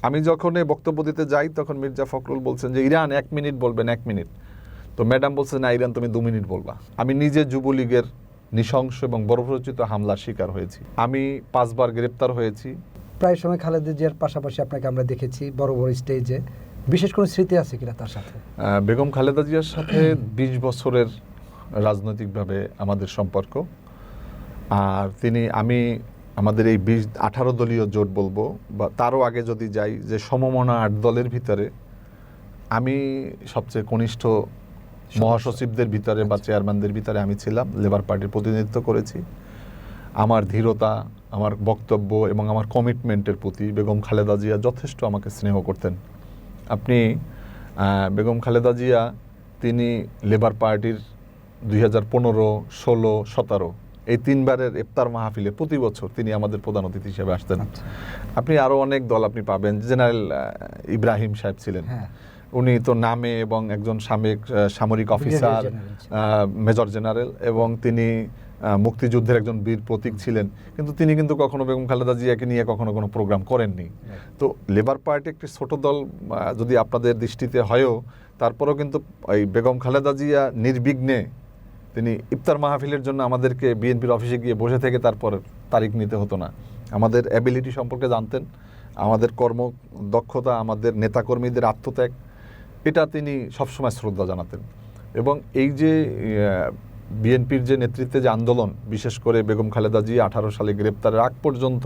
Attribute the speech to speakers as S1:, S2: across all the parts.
S1: আমি যখন এই বক্তব্য দিতে যাই তখন মির্জা ফখরুল বলছেন যে ইরান 1 মিনিট বলবেন, 1 মিনিট। তো ম্যাডাম বলছে না ইরান তুমি 2 মিনিট বলবা। আমি নিজে যুবলীগের নৃশংস এবং বর্বরোচিত হামলার শিকার হয়েছি। আমি 5 বার গ্রেপ্তার হয়েছি।
S2: প্রায় সময় খালেদা জিয়ার পাশাপাশি আপনাকে আমরা দেখেছি বড় বড় স্টেজে। বিশেষ কোনো স্মৃতি আছে কিনা তার সাথে?
S1: বেগম খালেদা জিয়ার সাথে 20 বছরের রাজনৈতিকভাবে আমাদের সম্পর্ক। আর আমি আমাদের এই 18 দলীয় জোট বলবো বা তারও আগে যদি যাই, যে সমমনা 8 দলের ভিতরে আমি সবচেয়ে কনিষ্ঠ মহাসচিবদের ভিতরে বা চেয়ারম্যানদের ভিতরে আমি ছিলাম। লেবার পার্টির প্রতিনিধিত্ব করেছি। আমার ধীরতা, আমার বক্তব্য এবং আমার কমিটমেন্টের প্রতি বেগম খালেদা জিয়া যথেষ্ট আমাকে স্নেহ করতেন। আপনি বেগম খালেদা জিয়া তিনি লেবার পার্টির 2015, 16, 17 এই 3 বারের ইফতার মাহফিলে প্রতি বছর তিনি আমাদের প্রধান অতিথি হিসেবে আসতেন। আপনি আরও অনেক দল আপনি পাবেন। জেনারেল ইব্রাহিম সাহেব ছিলেন, উনি তো নামে এবং একজন সামরিক অফিসার, মেজর জেনারেল, এবং তিনি মুক্তিযুদ্ধের একজন বীর প্রতীক ছিলেন। কিন্তু তিনি কিন্তু কখনো বেগম খালেদা জিয়াকে নিয়ে কখনো কোনো প্রোগ্রাম করেননি। তো লেবার পার্টি একটি ছোট দল যদি আপনাদের দৃষ্টিতে হয়ও, তারপরেও কিন্তু এই বেগম খালেদা জিয়া নির্বিঘ্নে তিনি ইফতার মাহফিলের জন্য আমাদেরকে বিএনপির অফিসে গিয়ে বসে থেকে তারপর তারিখ নিতে হতো না। আমাদের অ্যাবিলিটি সম্পর্কে জানতেন, আমাদের কর্মদক্ষতা, আমাদের নেতাকর্মীদের আত্মত্যাগ, এটা তিনি সবসময় শ্রদ্ধা জানাতেন। এবং এই যে বিএনপির যে নেতৃত্বে যে আন্দোলন, বিশেষ করে বেগম খালেদা জিয়া 18 সালে গ্রেপ্তারের আগ পর্যন্ত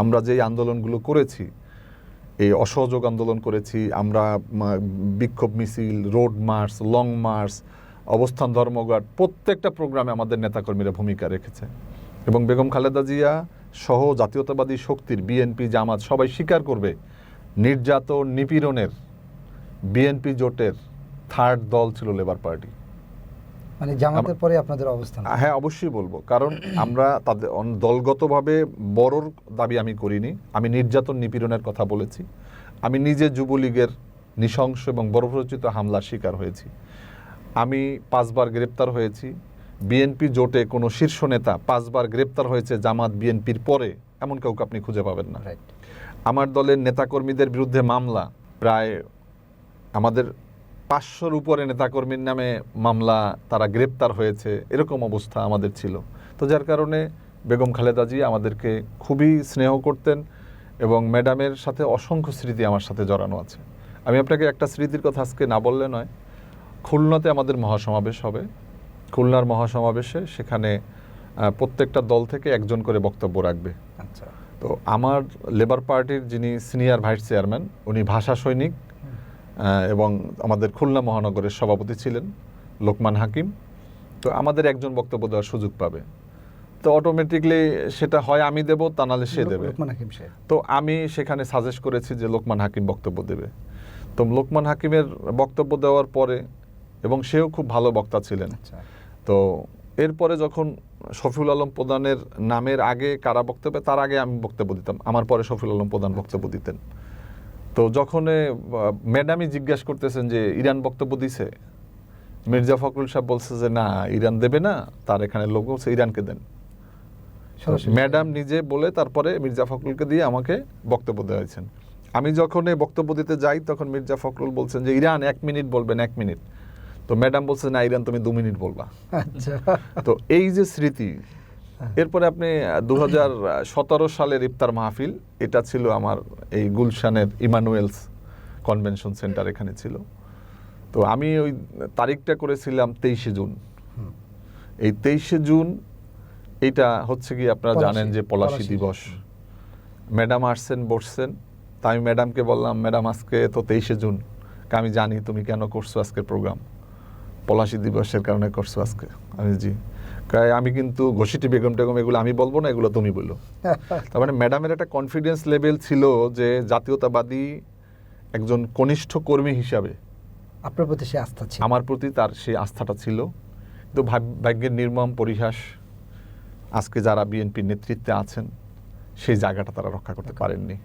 S1: আমরা যে আন্দোলনগুলো করেছি, এই অসহযোগ আন্দোলন করেছি আমরা, বিক্ষোভ মিছিল, রোড মার্চ, লং মার্চ, অবস্থান ধর্মঘট, প্রত্যেকটা প্রোগ্রামে আমাদের নেতাকর্মীরা ভূমিকা রেখেছে। এবং বেগম খালেদা জিয়া সহ জাতীয়তাবাদী শক্তির বিএনপি, জামাত সবাই স্বীকার করবে, নির্যাতন নিপীড়নের বিএনপি জোটের 3rd দল ছিল লেবার পার্টি।
S2: মানে জামাতের পরে আপনাদের অবস্থান?
S1: হ্যাঁ, অবশ্যই বলবো, কারণ আমরা তাদের দলগতভাবে বড়র দাবি আমি করিনি। আমি নির্যাতন নিপীড়নের কথা বলেছি। আমি নিজে যুবলীগের নৃশংস এবং বর্বরোচিত হামলার শিকার হয়েছি। আমি 5 বার গ্রেপ্তার হয়েছি। বিএনপি জোটে কোনো শীর্ষ নেতা 5 বার গ্রেপ্তার হয়েছে জামাত বিএনপির পরে, এমন কাউকে আপনি খুঁজে পাবেন না। আমার দলের নেতাকর্মীদের বিরুদ্ধে মামলা, প্রায় আমাদের 500-র উপরে নেতাকর্মীর নামে মামলা, তারা গ্রেপ্তার হয়েছে, এরকম অবস্থা আমাদের ছিল। তো যার কারণে বেগম খালেদা জিয়া আমাদেরকে খুবই স্নেহ করতেন এবং ম্যাডামের সাথে অসংখ্য স্মৃতি আমার সাথে জড়ানো আছে। আমি আপনাকে একটা স্মৃতির কথা আজকে না বললে নয়। খুলনাতে আমাদের মহাসমাবেশ হবে। খুলনার মহাসমাবেশে সেখানে প্রত্যেকটা দল থেকে একজন করে বক্তব্য রাখবে।
S2: আচ্ছা।
S1: তো আমার লেবার পার্টির যিনি সিনিয়র ভাইস চেয়ারম্যান, উনি ভাষা সৈনিক এবং আমাদের খুলনা মহানগরের সভাপতি ছিলেন লোকমান হাকিম। তো আমাদের একজন বক্তব্য দেওয়ার সুযোগ পাবে। তো অটোমেটিকলি সেটা হয় আমি দেব, তা নাহলে সে দেবে। তো আমি সেখানে সাজেস্ট করেছি যে লোকমান হাকিম বক্তব্য দেবে। তো লোকমান হাকিমের বক্তব্য দেওয়ার পরে, এবং সেও খুব ভালো বক্তা ছিলেন, তো এরপরে যখন শফিউল আলম প্রধানের নামের আগে কারা বক্তব্য, তার আগে আমি বক্তব্য দিতাম, আমার পরে শফিউল আলম প্রধান বক্তব্য দিতেন। তো যখন ম্যাডামই জিজ্ঞেস করতেছেন যে ইরান বক্তব্য দিছে, মির্জা ফখরুল সাহেব বলছে যে না ইরান দেবে না, তার এখানে লোক বলছে ইরানকে দেন। ম্যাডাম নিজে বলে তারপরে মির্জা ফখরুলকে দিয়ে আমাকে বক্তব্য দেওয়াইছেন। আমি যখন বক্তব্য দিতে যাই তখন মির্জা ফখরুল বলছেন যে ইরান 1 মিনিট বলবেন, 1 মিনিট। তো ম্যাডাম বলছে না ইরান তুমি 2 মিনিট বলবা। তো এই যে স্মৃতি, এরপরে আপনি 2017 সালের ইফতার মাহফিল, এটা ছিল আমার এই গুলশানের ইমানুয়েলস কনভেনশন সেন্টার, এখানে ছিল। তো আমি ওই তারিখটা করেছিলাম 23শে জুন। এই 23শে জুন এটা হচ্ছে কি আপনারা জানেন যে পলাশী দিবস। ম্যাডাম আসছেন, বসছেন। তা আমি ম্যাডামকে বললাম, ম্যাডাম আজকে তো 23শে জুন, আমি জানি তুমি কেন করছো আজকের প্রোগ্রাম, পলাশী দিবসের কারণে করছো আজকে। আমি জি, আমি কিন্তু ঘষিটি বেগম টেগম এগুলো আমি বলবো না, এগুলো তুমি বললো। তার মানে ম্যাডামের একটা কনফিডেন্স লেভেল ছিল যে জাতীয়তাবাদী একজন কনিষ্ঠ কর্মী হিসাবে
S2: আপনার প্রতি সে আস্থা ছিল,
S1: আমার প্রতি তার সেই আস্থাটা ছিল। কিন্তু ভাগ্যের নির্মম পরিহাস, আজকে যারা বিএনপির নেতৃত্বে আছেন সেই জায়গাটা তারা রক্ষা করতে পারেননি।